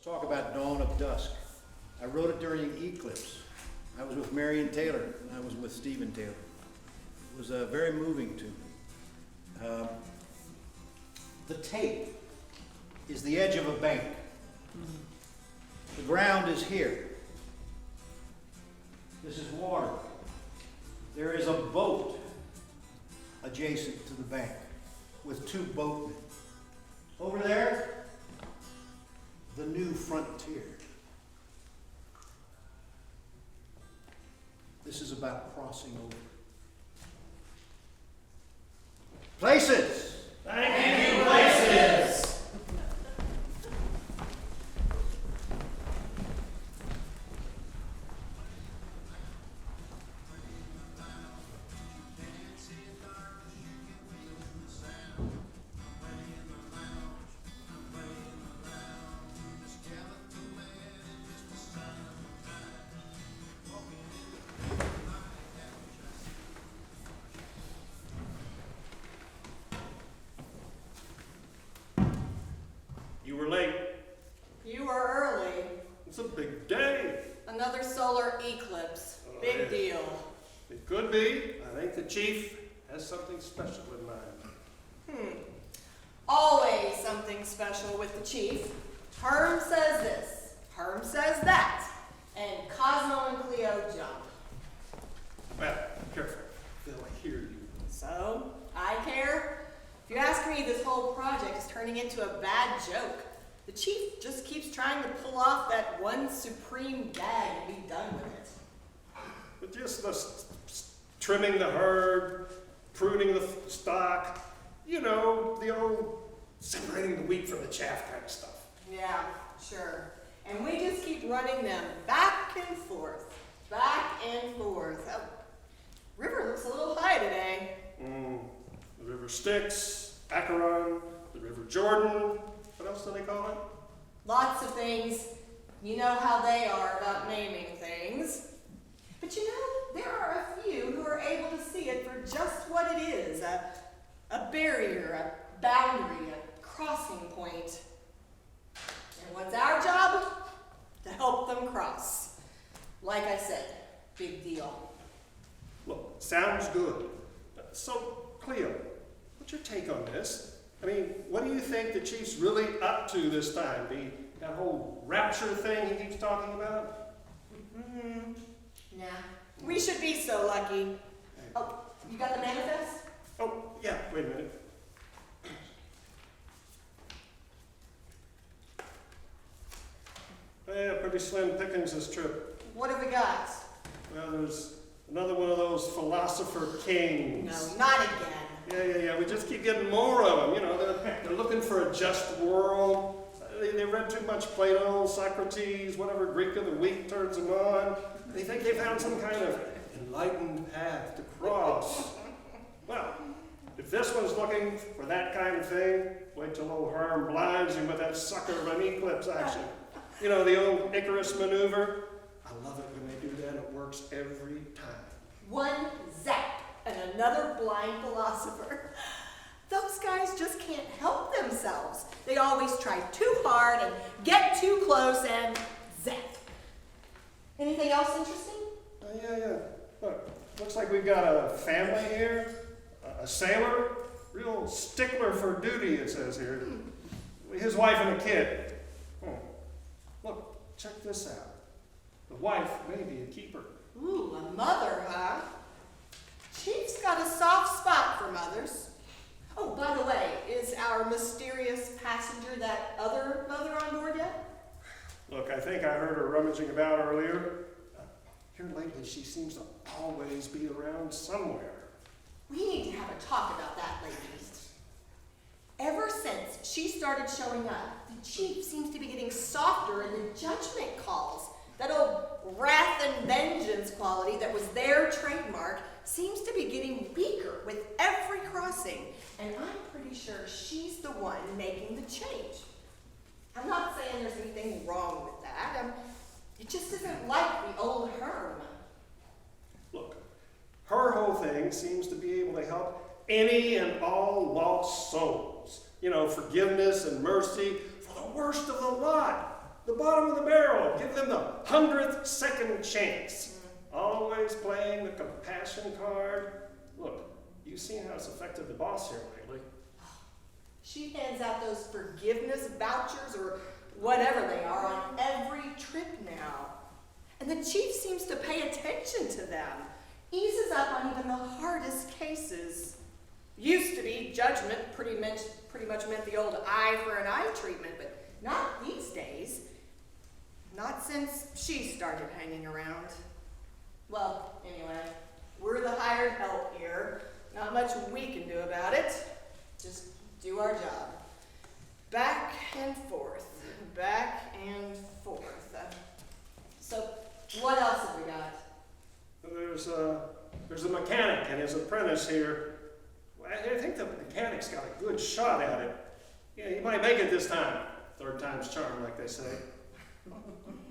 Talk about Dawn of Dusk. I wrote it during an eclipse. I was with Marion Taylor, and I was with Stephen Taylor. It was very moving to me. The tape is the edge of a bank. The ground is here. This is water. There is a boat adjacent to the bank with two boatmen. Over there, the new frontier. This is about crossing over. Places! Thank you, places! You were late. You were early. It's a big day. Another solar eclipse. Big deal. It could be. I think the chief has something special in mind. Always something special with the chief. Herm says this, Herm says that, and Cosmo and Cleo jump. Well, careful. They'll hear you. So, I care? If you ask me, this whole project is turning into a bad joke. The chief just keeps trying to pull off that one supreme gag and be done with it. But just the trimming the herd, pruning the stock, you know, the old separating the wheat from the chaff kind of stuff. Yeah, sure. And we just keep running them back and forth, back and forth. Oh, river looks a little high today. The River Styx, Acheron, the River Jordan. What else do they call it? Lots of things. You know how they are about naming things. But you know, there are a few who are able to see it for just what it is, a barrier, a boundary, a crossing point. And what's our job? To help them cross. Like I said, big deal. Look, sounds good. So, Cleo, what's your take on this? I mean, what do you think the chief's really up to this time? That whole rapture thing he keeps talking about? Nah, we should be so lucky. Oh, you got the manifest? Oh, yeah, wait a minute. Yeah, pretty slim pickings this trip. What have we got? Well, there's another one of those philosopher kings. No, not again. Yeah. We just keep getting more of them. You know, they're looking for a just world. They read too much Plato, Socrates, whatever Greek of the week turns them on. They think they found some kind of enlightened path to cross. Well, if this one's looking for that kind of thing, wait till old Herm blinds him with that sucker of an eclipse action. You know, the old Icarus maneuver? I love it when they do that. It works every time. One zap and another blind philosopher. Those guys just can't help themselves. They always try too hard and get too close and zap. Anything else interesting? Yeah. Look, looks like we've got a family here. A sailor. Real stickler for duty, it says here. His wife and a kid. Look, check this out. The wife may be a keeper. Ooh, a mother, huh? Chief's got a soft spot for mothers. Oh, by the way, is our mysterious passenger that other mother on board yet? Look, I think I heard her rummaging about earlier. Here lately, she seems to always be around somewhere. We need to have a talk about that, ladies. Ever since she started showing up, the chief seems to be getting softer in the judgment calls. That old wrath and vengeance quality that was their trademark seems to be getting weaker with every crossing, and I'm pretty sure she's the one making the change. I'm not saying there's anything wrong with that. It just isn't like the old Herm. Look, her whole thing seems to be able to help any and all lost souls. You know, forgiveness and mercy for the worst of the lot. the bottom of the barrel. Give them the 100th second chance. Always playing the compassion card. Look, you've seen how it's affected the boss here lately. She hands out those forgiveness vouchers or whatever they are on every trip now. And the chief seems to pay attention to them. Eases up on even the hardest cases. Used to be judgment pretty much meant the old eye for an eye treatment, but not these days. Not since she started hanging around. Well, anyway, we're the hired help here. Not much we can do about it. Just do our job. Back and forth, back and forth. So, what else have we got? There's a mechanic and his apprentice here. I think the mechanic's got a good shot at it. Yeah, he might make it this time. Third time's charm, like they say.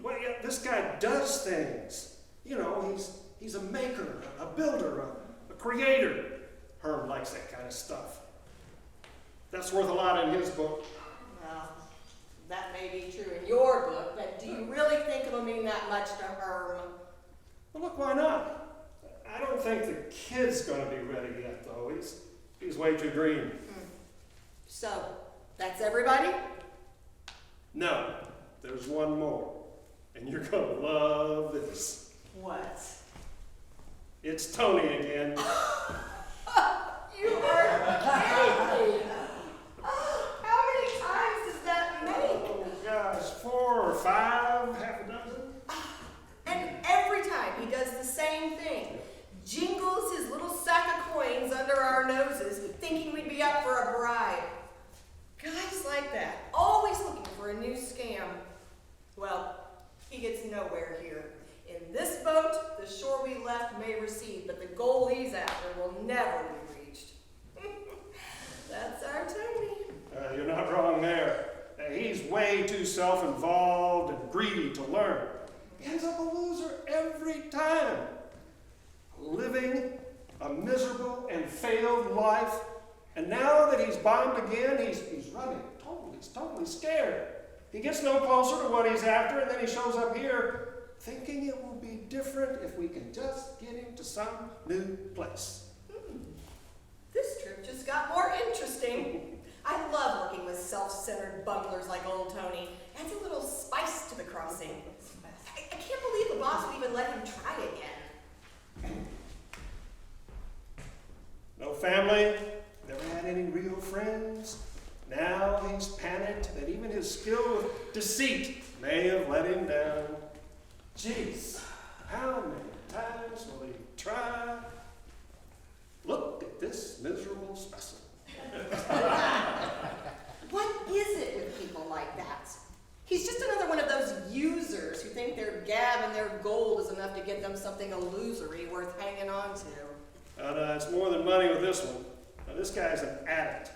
Well, yeah, this guy does things. You know, he's a maker, a builder, a creator. Herm likes that kind of stuff. That's worth a lot in his book. Well, that may be true in your book, but do you really think it'll mean that much to Herm? Well, look, why not? I don't think the kid's going to be ready yet, though. He's way too green. So, that's everybody? No, there's one more. And you're going to love this. What? It's Tony again. You are kidding! How many times does that make? Oh, gosh, 4 or 5, half a dozen? And every time he does the same thing. Jingles his little sack of coins under our noses, thinking we'd be up for a bribe. Guys like that, always looking for a new scam. Well, he gets nowhere here. In this boat, the shore we left may recede, but the goal he's after will never be reached. That's our Tony. You're not wrong there. He's way too self-involved and greedy to learn. He ends up a loser every time. Living a miserable and failed life, and now that he's bombed again, he's running. He's totally scared. He gets no closer to what he's after, and then he shows up here thinking it will be different if we can just get him to some new place. This trip just got more interesting. I love working with self-centered bunglers like old Tony. Adds a little spice to the crossing. I can't believe the boss would even let him try again. No family, never had any real friends. Now he's panicked that even his skill with deceit may have let him down. Jeez, how many times will he try? Look at this miserable specimen. What is it with people like that? He's just another one of those users who think their gab and their gold is enough to get them something illusory worth hanging on to. It's more than money with this one. Now, this guy's an addict.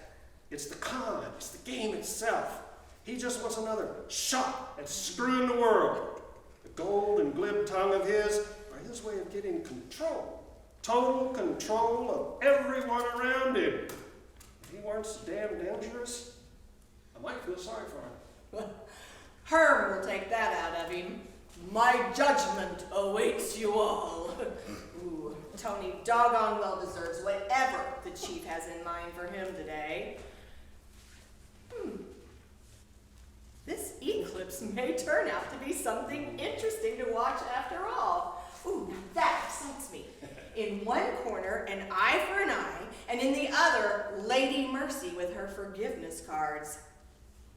It's the con, it's the game itself. He just wants another shot at screwing the world. The gold and glib tongue of his are his way of getting control. Total control of everyone around him. If he weren't so damn dangerous, I might feel sorry for him. Herm will take that out of him. My judgment awaits you all. Ooh, Tony doggone well deserves whatever the chief has in mind for him today. This eclipse may turn out to be something interesting to watch after all. Ooh, now that excites me. In one corner, an eye for an eye, and in the other, Lady Mercy with her forgiveness cards.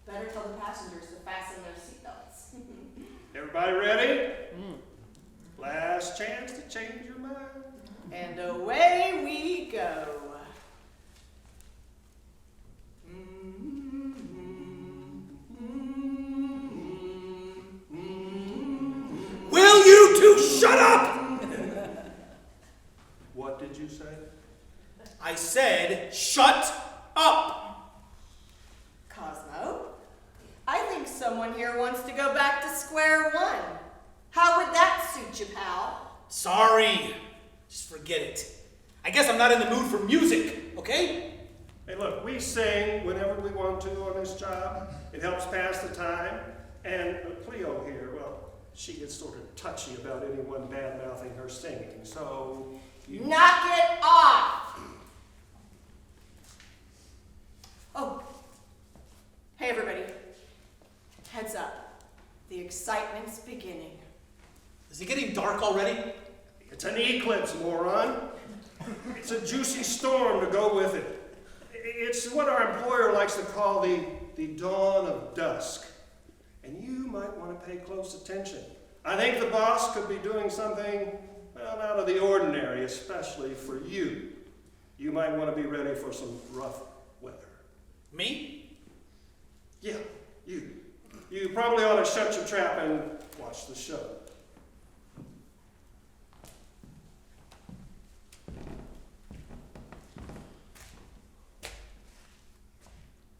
Better tell the passengers to fasten their seatbelts. Everybody ready? Last chance to change your mind. And away we go. Will you two shut up? What did you say? I said shut up. Cosmo, I think someone here wants to go back to square one. How would that suit you, pal? Sorry. Just forget it. I guess I'm not in the mood for music, okay? Hey, look, we sing whenever we want to on this job. It helps pass the time. And please she gets sort of touchy about anyone bad-mouthing her singing, so you... Knock it off! Oh, hey everybody. Heads up. The excitement's beginning. Is it getting dark already? It's an eclipse, moron. It's a juicy storm to go with it. It's what our employer likes to call the dawn of dusk. And you might want to pay close attention. I think the boss could be doing something, well, out of the ordinary, especially for you. You might want to be ready for some rough weather. Me? Yeah, you. You probably ought to shut your trap and watch the show.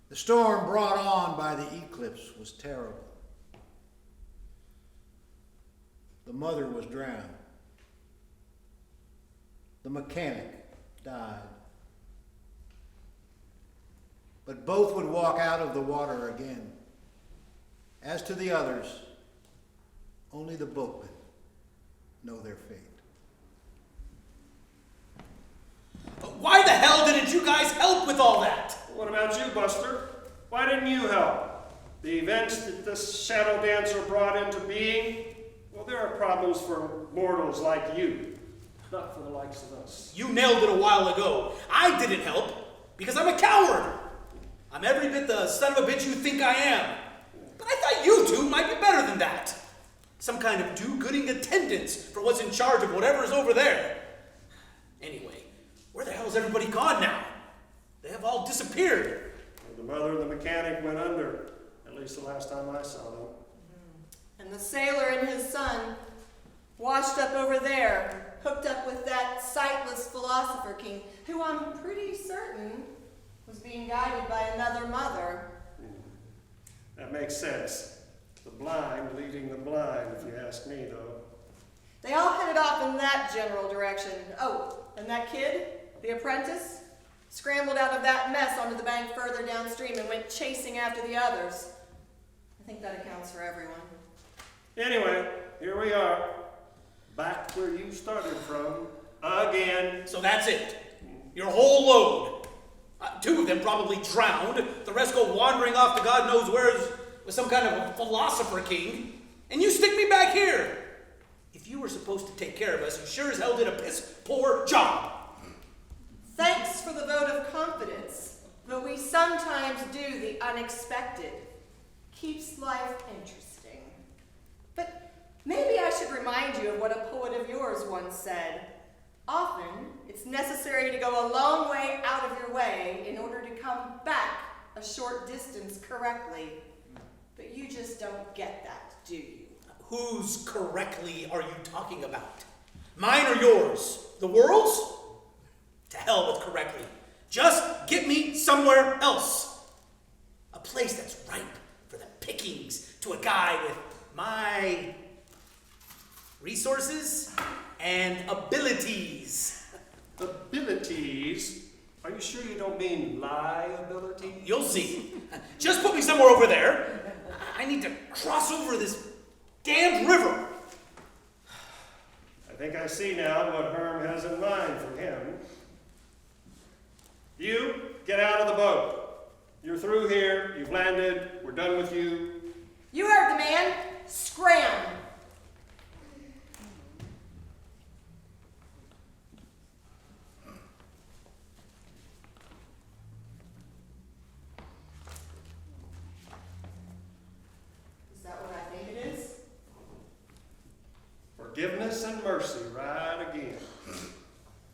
The storm brought on by the eclipse was terrible. The mother was drowned. The mechanic died. But both would walk out of the water again. As to the others, only the boatmen know their fate. Why the hell didn't you guys help with all that? What about you, Buster? Why didn't you help? The events that this shadow dancer brought into being, well, there are problems for mortals like you, not for the likes of us. You nailed it a while ago. I didn't help because I'm a coward. I'm every bit the son of a bitch you think I am. But I thought you two might be better than that. Some kind of do-gooding attendance for what's in charge of whatever's over there. Anyway, where the hell's everybody gone now? They have all disappeared. The mother and the mechanic went under, at least the last time I saw them. And the sailor and his son washed up over there, hooked up with that sightless philosopher king, who I'm pretty certain was being guided by another mother. That makes sense. The blind leading the blind, if you ask me, though. They all headed off in that general direction. Oh, and that kid, the apprentice, scrambled out of that mess onto the bank further downstream and went chasing after the others. I think that accounts for everyone. Anyway, here we are. Back where you started from. Again. So that's it. Your whole load. Two of them probably drowned. The rest go wandering off to God knows where with some kind of a philosopher king. And you stick me back here. If you were supposed to take care of us, you sure as hell did a piss poor job. Thanks for the vote of confidence, but we sometimes do the unexpected. Keeps life interesting. But maybe I should remind you of what a poet of yours once said. Often, it's necessary to go a long way out of your way in order to come back a short distance correctly. But you just don't get that, do you? Whose correctly are you talking about? Mine or yours? The world's? To hell with correctly. Just get me somewhere else. A place that's ripe for the pickings to a guy with my resources and abilities. Abilities? Are you sure you don't mean liability? You'll see. Just put me somewhere over there. I need to cross over this damned river. I think I see now what Herm has in mind for him. You, get out of the boat. You're through here, you've landed, we're done with you. You heard the man. Scram. Is that what I think it is? Forgiveness and mercy, right again.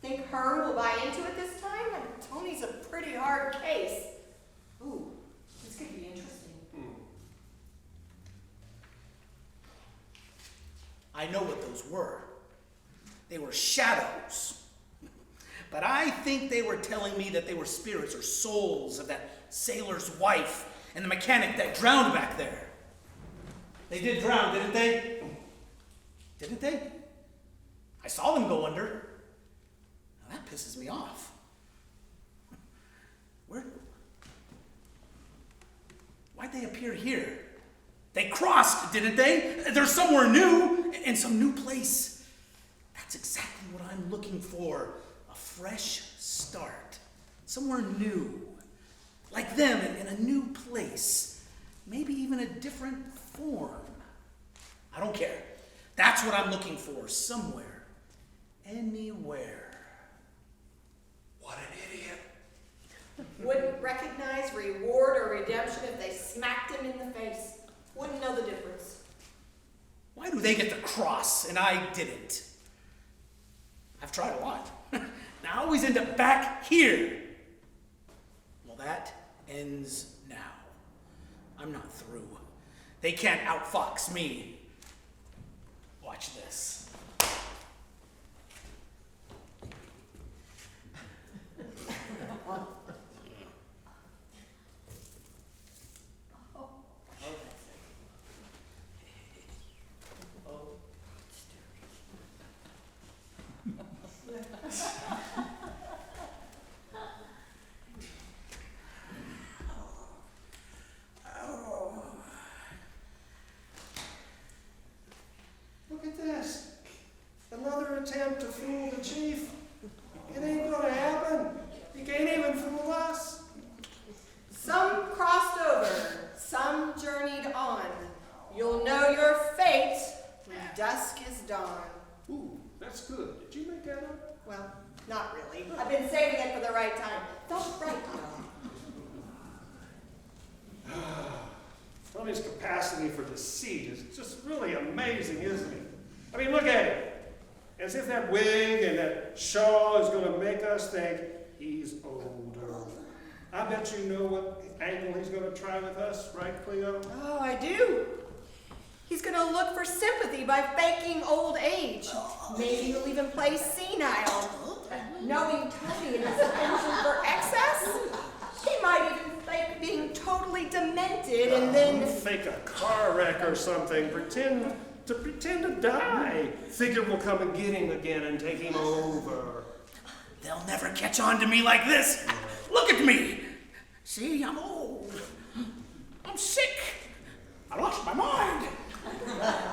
Think Herm will buy into it this time? Tony's a pretty hard case. Ooh, this could be interesting. I know what those were. They were shadows. But I think they were telling me that they were spirits or souls of that sailor's wife and the mechanic that drowned back there. They did drown, didn't they? Didn't they? I saw them go under. Now that pisses me off. Why'd they appear here? They crossed, didn't they? They're somewhere new, in some new place. That's exactly what I'm looking for. A fresh start. Somewhere new. Like them in a new place. Maybe even a different form. I don't care. That's what I'm looking for. Somewhere. Anywhere. What an idiot. Wouldn't recognize reward or redemption if they smacked him in the face. Wouldn't know the difference. Why do they get the cross and I didn't? I've tried a lot. And I always end up back here. Well, that ends now. I'm not through. They can't outfox me. Watch this. Look at this. Another attempt to fool the chief. It ain't gonna happen. You can't even fool us. Some crossed over, some journeyed on. You'll know your fate when dusk is dawn. Ooh, that's good. Did you make that up? Well, not really. I've been saving it for the right time. Felt right, Tony's capacity for deceit is just really amazing, isn't it? I mean, look at it. As if that wig and that shawl is going to make us think he's older. I bet you know what angle he's going to try with us, right, Cleo? Oh, I do. He's gonna look for sympathy by faking old age. Maybe he'll even play senile. Knowing Tony and his penchant for excess, he might even fake being totally demented and then... Fake a car wreck or something. Pretend to die. Figure we'll come and get him again and take him over. They'll never catch on to me like this. Look at me. See, I'm old. I'm sick. I lost my mind.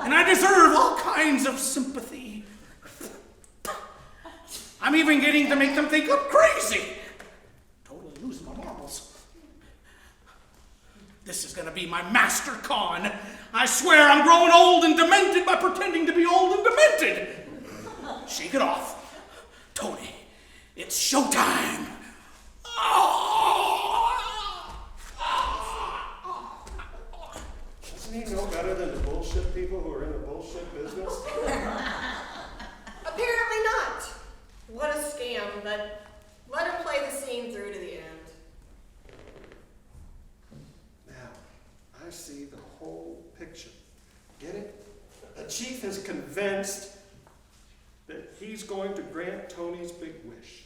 And I deserve all kinds of sympathy. I'm even getting to make them think I'm crazy. Totally losing my marbles. This is going to be my master con. I swear I'm growing old and demented by pretending to be old and demented. Shake it off. Tony, it's showtime. Doesn't he know better than the bullshit people who are in the bullshit business? Apparently not. What a scam, but let him play the scene through to the end. Now, I see the whole picture. Get it? The chief is convinced that he's going to grant Tony's big wish.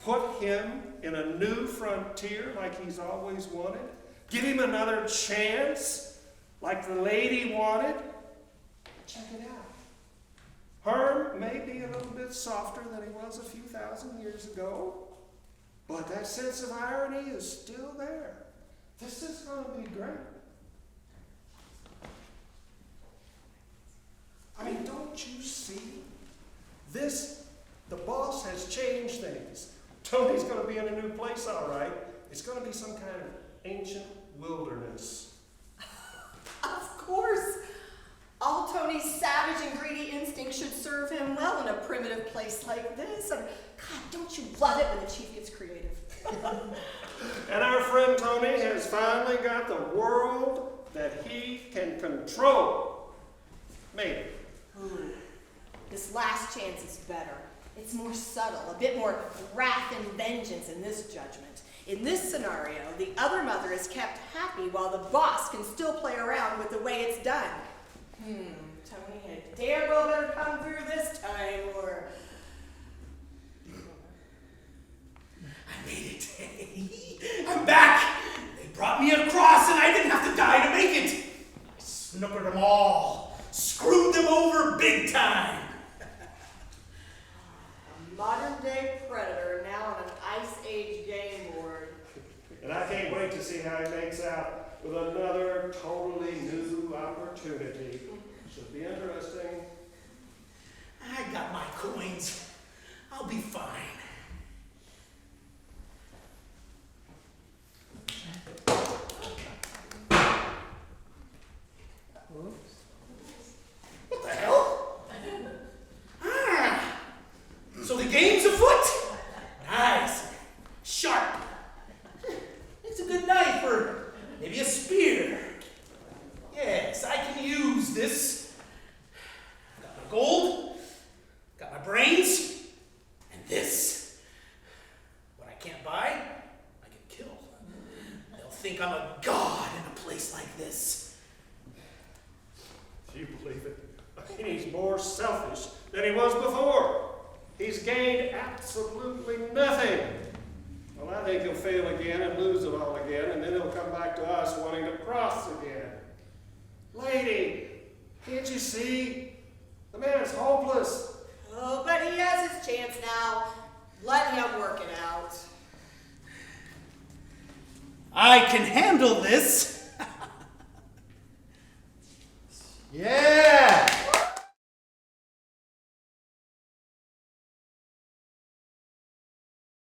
Put him in a new frontier like he's always wanted. Give him another chance like the lady wanted. Check it out. Herm may be a little bit softer than he was a few thousand years ago, but that sense of irony is still there. This is going to be great. I mean, don't you see? The boss has changed things. Tony's going to be in a new place, all right. It's going to be some kind of ancient wilderness. Of course. All Tony's savage and greedy instincts should serve him well in a primitive place like this. And God, don't you love it when the chief gets creative? And our friend Tony has finally got the world that he can control. Maybe. This last chance is better. It's more subtle, a bit more wrath and vengeance in this judgment. In this scenario, the other mother is kept happy while the boss can still play around with the way it's done. Tony had damn well better come through this time, or... I made it. I'm back. They brought me across and I didn't have to die to make it. I snookered them all. Screwed them over big time. A modern-day predator now on an Ice Age game board. And I can't wait to see how he makes out. with another totally new opportunity. Should be interesting. I got my coins. I'll be fine. What the hell? So the game's afoot? Nice. Sharp. It's a good knife or maybe a spear. Yes, I can use this. Got my gold, got my brains, and this. What I can't buy, I can kill. They'll think I'm a god in a place like this. Do you believe it? He's more selfish than he was before. He's gained absolutely nothing. Well, I think he'll fail again and lose it all again, and then he'll come back to us wanting to cross again. Lady, can't you see? The man's hopeless. Oh, but he has his chance now. Let him work it out. I can handle this.